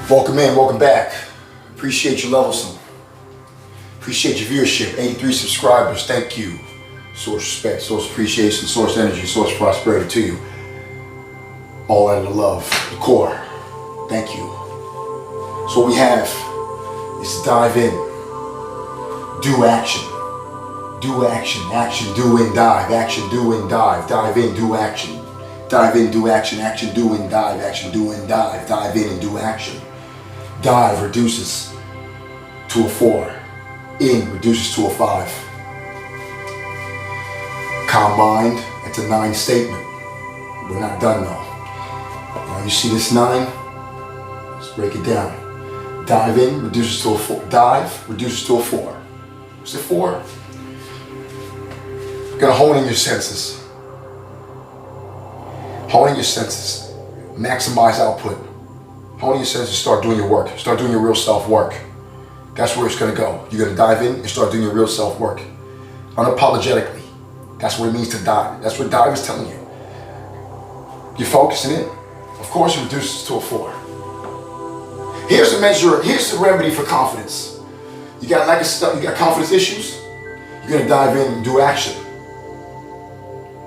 Welcome in, welcome back. Appreciate your levelsome. Appreciate your viewership. 83 subscribers, thank you. Source respect, source appreciation, source energy, source prosperity to you. All out of the love, the core. Thank you. So what we have is to dive in. Do action. Do action. Action, do and dive. Action, do and dive. Dive in, do action. Dive in, do action. Action, do and dive. Action, do and dive. Dive in and do action. Dive reduces to a 4. In reduces to a 5. Combined, it's a 9 statement. We're not done though. Now you see this 9? Let's break it down. Dive in reduces to a 4. Dive reduces to a 4. What's it for? You're gonna hone in your senses. Hone in your senses. Maximize output. Hone in your senses, start doing your work. Start doing your real self-work. That's where it's gonna go. You're gonna dive in and start doing your real self-work. Unapologetically. That's what it means to dive. That's what dive is telling you. You're focusing in. Of course it reduces to a 4. Here's the measure, here's the remedy for confidence. You got lack of stuff, you got confidence issues, you're gonna dive in and do action.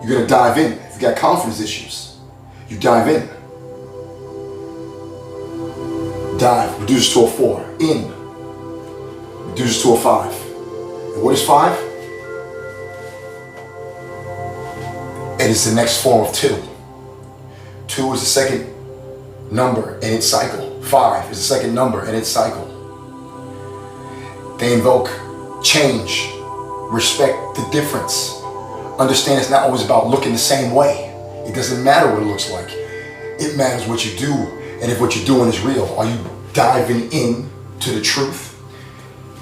You're gonna dive in. If you got confidence issues, you dive in. Dive, reduces to a 4. In, reduces to a 5. And what is 5? It is the next form of 2. 2 is the second number in its cycle. 5 is the second number in its cycle. They invoke change, respect the difference. Understand it's not always about looking the same way. It doesn't matter what it looks like. It matters what you do, and if what you're doing is real. Are you diving in to the truth?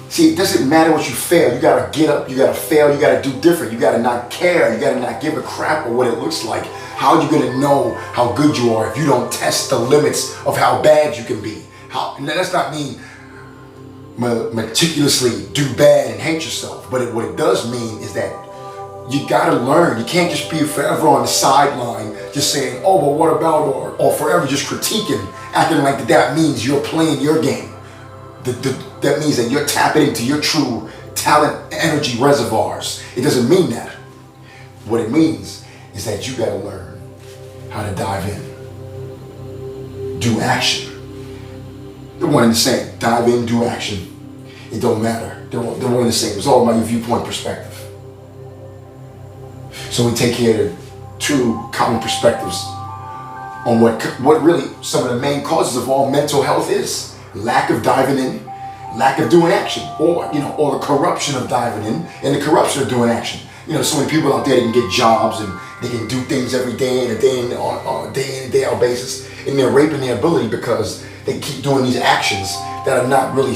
See, it doesn't matter what you fail. You gotta get up, you gotta fail, you gotta do different. You gotta not care, you gotta not give a crap of what it looks like. How are you gonna know how good you are if you don't test the limits of how bad you can be? And that's not mean meticulously do bad and hate yourself, but what it does mean is that you gotta learn. You can't just be forever on the sideline just saying, oh, but what about, or forever just critiquing, acting like that means you're playing your game. That means that you're tapping into your true talent energy reservoirs. It doesn't mean that. What it means is that you gotta learn how to dive in. Do action. They're one and the same. Dive in, do action. It don't matter. They're one and the same. It's all about your viewpoint perspective. So we take here 2 common perspectives on what really some of the main causes of all mental health is. Lack of diving in, lack of doing action, or the corruption of diving in and the corruption of doing action. So many people out there that can get jobs and they can do things every day and on a day in and day out basis, and they're raping their ability because they keep doing these actions that are not really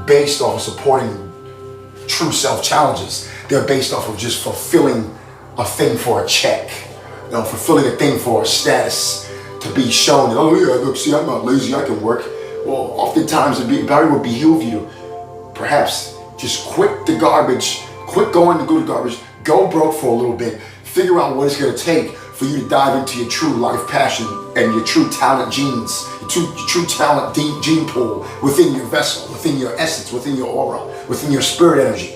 based off of supporting true self challenges. They're based off of just fulfilling a thing for a check, fulfilling a thing for a status, to be shown that, oh yeah, look, see, I'm not lazy, I can work. Well, oftentimes it would behoove you to perhaps just quit the garbage, quit going to go to garbage, go broke for a little bit, figure out what it's going to take for you to dive into your true life passion and your true talent genes, your true talent gene pool within your vessel, within your essence, within your aura, within your spirit energy.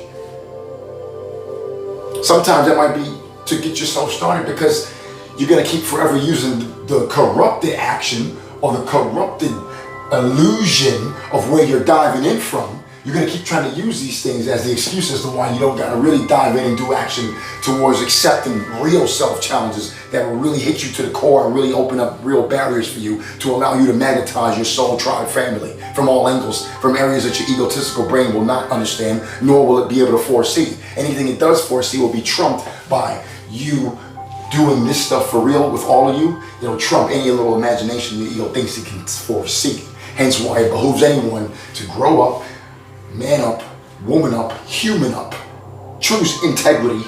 Sometimes that might be to get yourself started because you're going to keep forever using the corrupted action or the corrupted illusion of where you're diving in from. You're going to keep trying to use these things as the excuse as to why you don't got to really dive in and do action towards accepting real self challenges that will really hit you to the core and really open up real barriers for you to allow you to magnetize your soul tribe family from all angles, from areas that your egotistical brain will not understand, nor will it be able to foresee. Anything it does foresee will be trumped by you doing this stuff for real with all of you. It'll trump any little imagination your ego thinks it can foresee. Hence why it behooves anyone to grow up, man up, woman up, human up, choose integrity,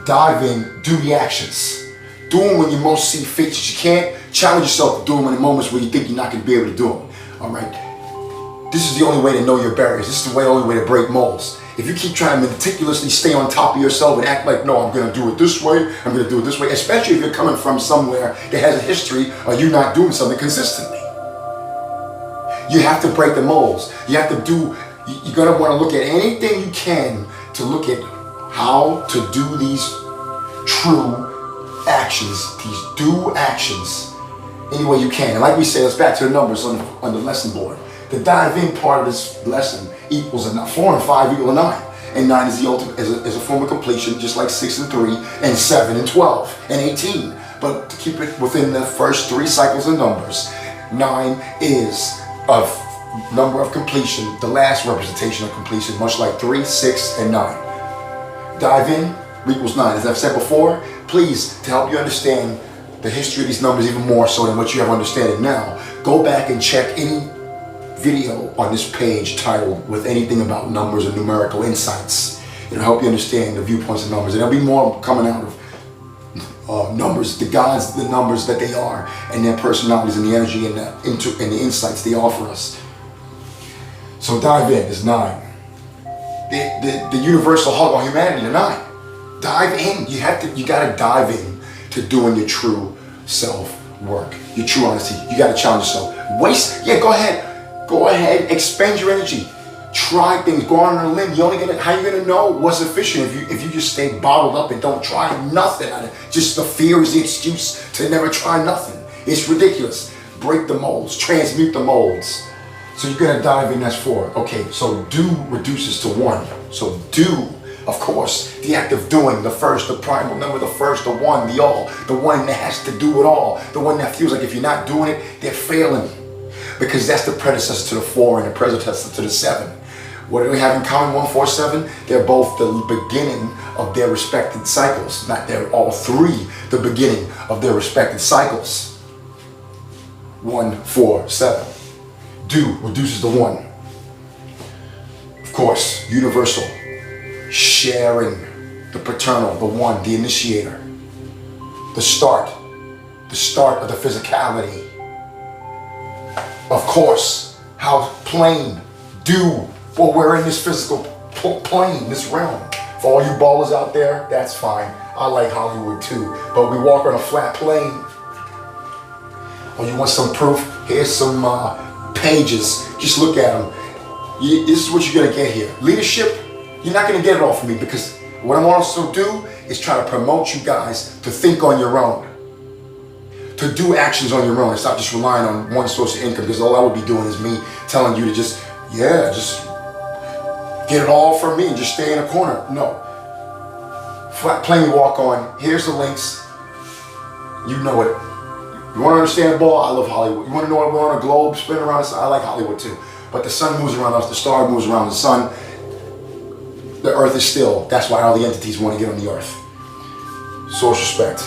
dive in, do the actions. Do them when you most see fit. You can't challenge yourself to do them in the moments where you think you're not going to be able to do them. All right? This is the only way to know your barriers. This is the only way to break molds. If you keep trying to meticulously stay on top of yourself and act like, no, I'm going to do it this way, I'm going to do it this way, especially if you're coming from somewhere that has a history of you not doing something consistently. You have to break the molds. You have to do, you're going to want to look at anything you can to look at how to do these true actions, these do actions, any way you can. And like we say, let's back to the numbers on the lesson board. The dive in part of this lesson equals a 4 and 5 equal a 9. And 9 is the ultimate, is a form of completion, just like 6 and 3, and 7 and 12, and 18. But to keep it within the first 3 cycles of numbers, 9 is a number of completion, the last representation of completion, much like 3, 6, and 9. Dive in equals 9. As I've said before, please, to help you understand the history of these numbers even more so than what you have understanding now, go back and check any video on this page titled with anything about numbers and numerical insights. It'll help you understand the viewpoints of numbers, and there'll be more coming out of numbers, the gods, the numbers that they are, and their personalities and the energy and the insights they offer us. So dive in is 9. The universal hug on humanity to 9. Dive in. You gotta dive in to doing your true self work, your true honesty. You gotta challenge yourself. Go ahead, expend your energy. Try things, go on a limb. How you gonna know what's efficient if you just stay bottled up and don't try nothing? Just the fear is the excuse to never try nothing. It's ridiculous. Break the molds, transmute the molds. So you're gonna dive in, that's 4. Okay, so do reduces to 1. So do, of course, the act of doing, the first, the primal number, the first, the one, the all, the one that has to do it all, the one that feels like if you're not doing it, they're failing. Because that's the predecessor to the 4 and the predecessor to the 7. What do they have in common, 1, 4, 7? They're both the beginning of their respected cycles. They're all 3 the beginning of their respected cycles. 1, 4, 7. Do reduces to 1. Of course, universal. Sharing, the paternal, the one, the initiator. The start of the physicality. Of course, how plain, well, we're in this physical plane, this realm. For all you ballers out there, that's fine. I like Hollywood too, but we walk on a flat plane. Oh, you want some proof? Here's some pages. Just look at them. This is what you're gonna get here. Leadership, you're not gonna get it all from me, because what I'm also do is try to promote you guys to think on your own. To do actions on your own and stop just relying on one source of income, because all I would be doing is me telling you to just get it all from me and just stay in a corner. No. Flat plane you walk on, here's the links. You know it. You want to understand the ball? I love Hollywood. You want to know what we're on a globe spinning around us? I like Hollywood too. But the sun moves around us, the star moves around the sun. The earth is still. That's why all the entities want to get on the earth. Source respect.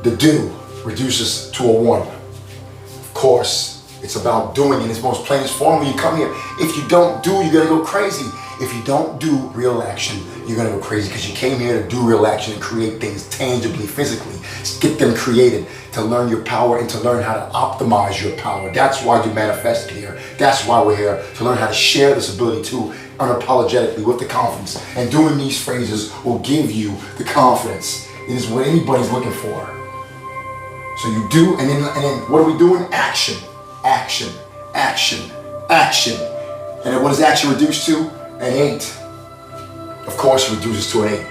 The do reduces to a 1. Of course, it's about doing in its most plainest form when you come here. If you don't do, you're gonna go crazy. If you don't do real action, you're gonna go crazy, because you came here to do real action and create things tangibly, physically. Get them created, to learn your power and to learn how to optimize your power. That's why you manifested here. That's why we're here, to learn how to share this ability too, unapologetically, with the confidence. And doing these phrases will give you the confidence. It is what anybody's looking for. So you do, and then what are we doing? Action, action, action, action. And then what does action reduce to? An 8. Of course, it reduces to an 8.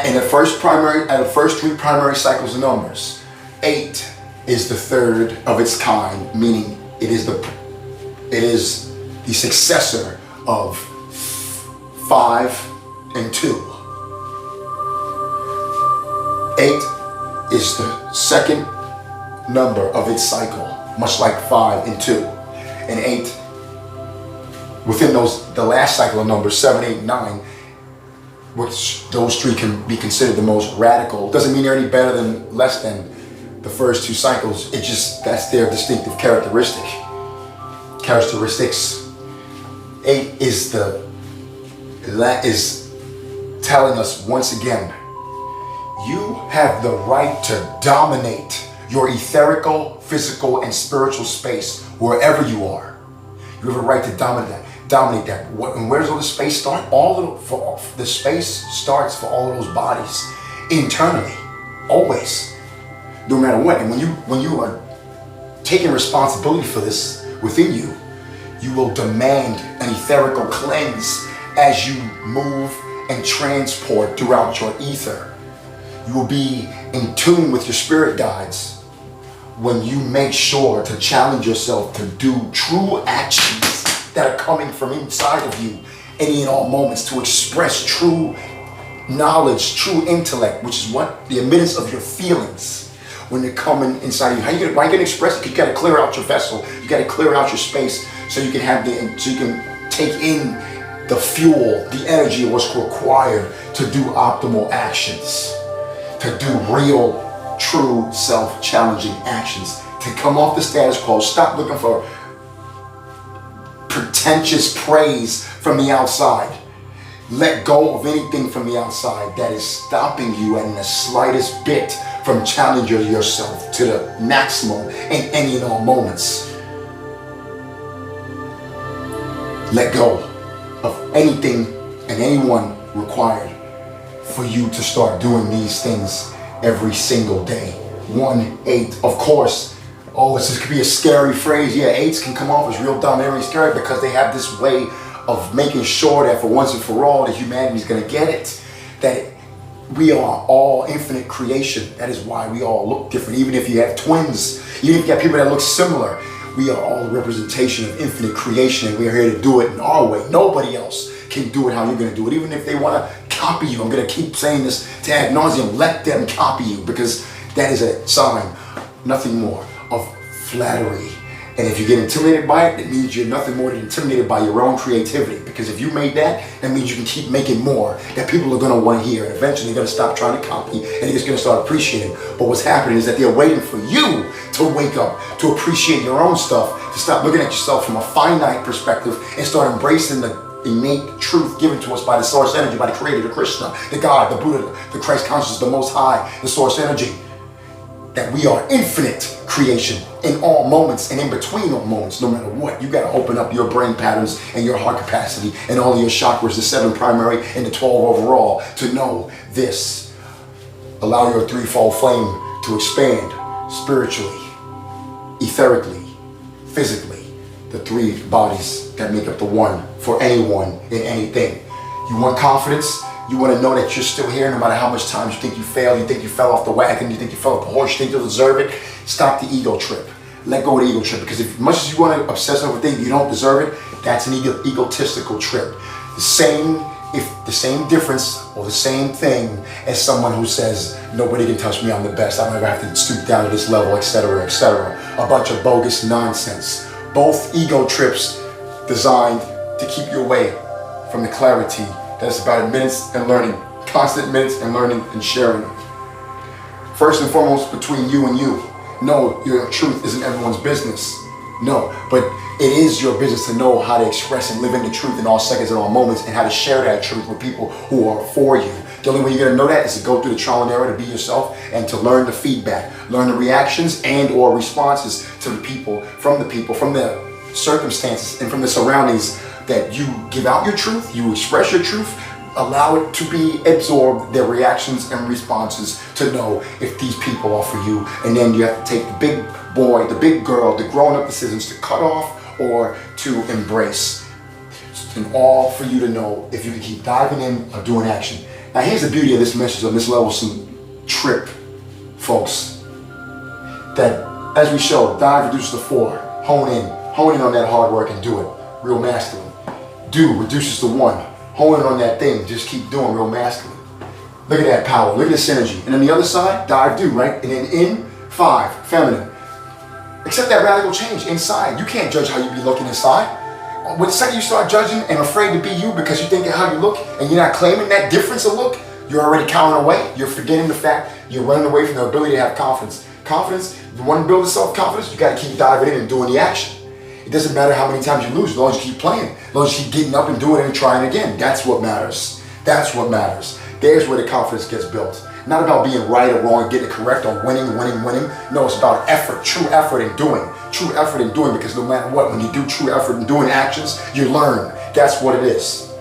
In the first 3 primary cycles of numbers, 8 is the 3rd of its kind, meaning it is the successor of 5 and 2. 8 is the second number of its cycle, much like 5 and 2. And 8, within the last cycle of numbers, 7, 8, 9, which those 3 can be considered the most radical. Doesn't mean they're any better than, less than the first 2 cycles. It just, that's their distinctive characteristics. 8 is telling us once again, you have the right to dominate your etherical, physical, and spiritual space wherever you are. You have a right to dominate that. And where does all the space start? The space starts for all of those bodies internally, always, no matter what. And when you are taking responsibility for this within you, you will demand an etherical cleanse as you move and transport throughout your ether. You will be in tune with your spirit guides when you make sure to challenge yourself to do true actions that are coming from inside of you any and all moments, to express true knowledge, true intellect, which is what the emittance of your feelings when they're coming inside of you. Why are you gonna express it? Because you gotta clear out your vessel. You gotta clear out your space so you can so you can take in the fuel, the energy of what's required to do optimal actions, to do real, true, self-challenging actions, to come off the status quo. Stop looking for pretentious praise from the outside. Let go of anything from the outside that is stopping you in the slightest bit from challenging yourself to the maximum in any and all moments. Let go of anything and anyone required for you to start doing these things every single day. 1-8, of course. Oh, this could be a scary phrase. Yeah, 8s can come off as real domineering, scary, because they have this way of making sure that for once and for all that humanity is going to get it, that we are all infinite creation. That is why we all look different. Even if you have twins, even if you have people that look similar, we are all a representation of infinite creation, and we are here to do it in our way. Nobody else can do it how you're going to do it. Even if they want to copy you, I'm going to keep saying this to ad nauseum, let them copy you, because that is a sign, nothing more, of flattery. And if you get intimidated by it, it means you're nothing more than intimidated by your own creativity. Because if you made that, that means you can keep making more that people are going to want to hear. And eventually they're going to stop trying to copy and they're just going to start appreciating. But what's happening is that they're waiting for you to wake up, to appreciate your own stuff, to stop looking at yourself from a finite perspective and start embracing the innate truth given to us by the source energy, by the creator, the Krishna, the God, the Buddha, the Christ consciousness, the Most High, the source energy. That we are infinite creation in all moments and in between all moments, no matter what. You got to open up your brain patterns and your heart capacity and all of your chakras, the 7 primary and the 12 overall, to know this. Allow your threefold flame to expand spiritually, etherically, physically, the 3 bodies that make up the one for anyone in anything. You want confidence? You want to know that you're still here no matter how much times you think you failed, you think you fell off the wagon, you think you fell off the horse, you think you'll deserve it. Stop the ego trip. Let go of the ego trip, because if much as you want to obsess over things you don't deserve it, that's an egotistical trip. The same difference or the same thing as someone who says, nobody can touch me, I'm the best, I never have to stoop down to this level, etc., etc. A bunch of bogus nonsense. Both ego trips designed to keep you away from the clarity that's about minutes and learning, constant minutes and learning and sharing. First and foremost, between you and you. No, your truth isn't everyone's business. No, but it is your business to know how to express and live in the truth in all seconds and all moments, and how to share that truth with people who are for you. The only way you're going to know that is to go through the trial and error, to be yourself, and to learn the feedback, learn the reactions and or responses to the people, from the circumstances and from the surroundings, that you give out your truth, you express your truth, allow it to be absorbed, their reactions and responses, to know if these people are for you. And then you have to take the big boy, the big girl, the grown-up decisions to cut off or to embrace. And all for you to know if you can keep diving in or doing action. Now here's the beauty of this message, of this Levelsom trip, folks. That as we showed, dive reduces to 4. Hone in on that hard work and do it. Real masculine. Do reduces to 1. Hone in on that thing. Just keep doing, real masculine. Look at that power. Look at this energy. And then the other side, dive, do, right? And then in, 5, feminine. Accept that radical change inside. You can't judge how you be looking inside. When the second you start judging and afraid to be you because you think of how you look and you're not claiming that difference of look, you're already counting away. You're forgetting the fact you're running away from the ability to have confidence. Confidence, you want to build self-confidence, you got to keep diving in and doing the action. It doesn't matter how many times you lose, as long as you keep playing, as long as you keep getting up and doing it and trying again. That's what matters. That's what matters. There's where the confidence gets built. Not about being right or wrong, getting it correct, or winning. No, it's about effort, true effort in doing. True effort in doing, because no matter what, when you do true effort in doing actions, you learn. That's what it is.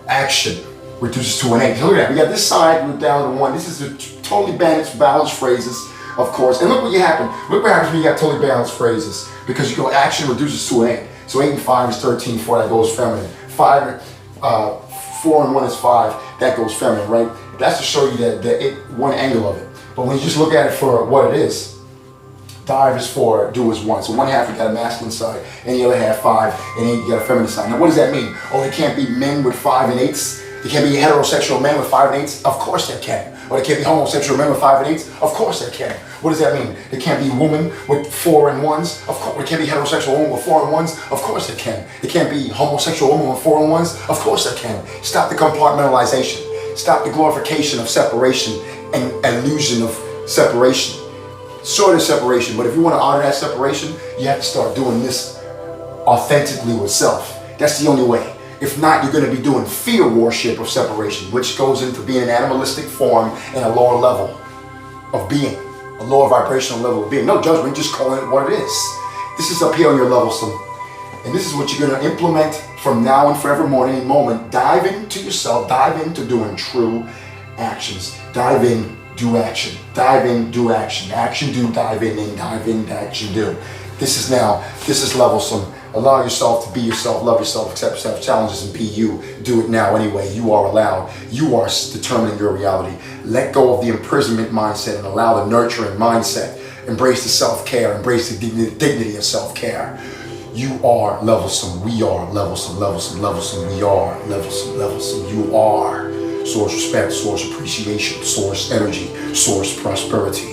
Action reduces to an 8. Look at that. We got this side, we're down to 1. This is a totally balanced phrases. of course. And look what happened. Look what happens when you got totally balanced phrases. Because you go action reduces to an 8. So 8 and 5 is 13, 4, that goes feminine. 4 and 1 is 5, that goes feminine, right? That's to show you that one angle of it. But when you just look at it for what it is, dive is 4, do is 1. So one half you got a masculine side, and the other half 5, and then you got a feminine side. Now what does that mean? Oh, there can't be men with 5 and 8s? There can't be heterosexual men with 5 and 8s? Of course there can. Or there can't be homosexual men with 5 and 8s? Of course there can. What does that mean? There can't be women with 4 and 1s? Of course. There can't be heterosexual women with 4 and 1s? Of course there can. There can't be homosexual women with 4 and 1s? Of course there can. Stop the compartmentalization. Stop the glorification of separation and illusion of separation. Sort of separation, but if you want to honor that separation, you have to start doing this authentically with self. That's the only way. If not, you're going to be doing fear worship of separation, which goes into being an animalistic form and a lower level of being, a lower vibrational level of being. No judgment, just calling it what it is. This is up here on your level, and this is what you're going to implement from now and forevermore, any moment. Dive into yourself, dive into doing true actions. Dive in, do action. Dive in, do action. Action, do, dive in, action, do. This is levelsome. Allow yourself to be yourself, love yourself, accept yourself, challenges, and be you. Do it now anyway. You are allowed. You are determining your reality. Let go of the imprisonment mindset and allow the nurturing mindset. Embrace the self-care. Embrace the dignity of self-care. You are levelsome. We are levelsome. We are levelsome. You are. Source respect, source appreciation, source energy, source prosperity.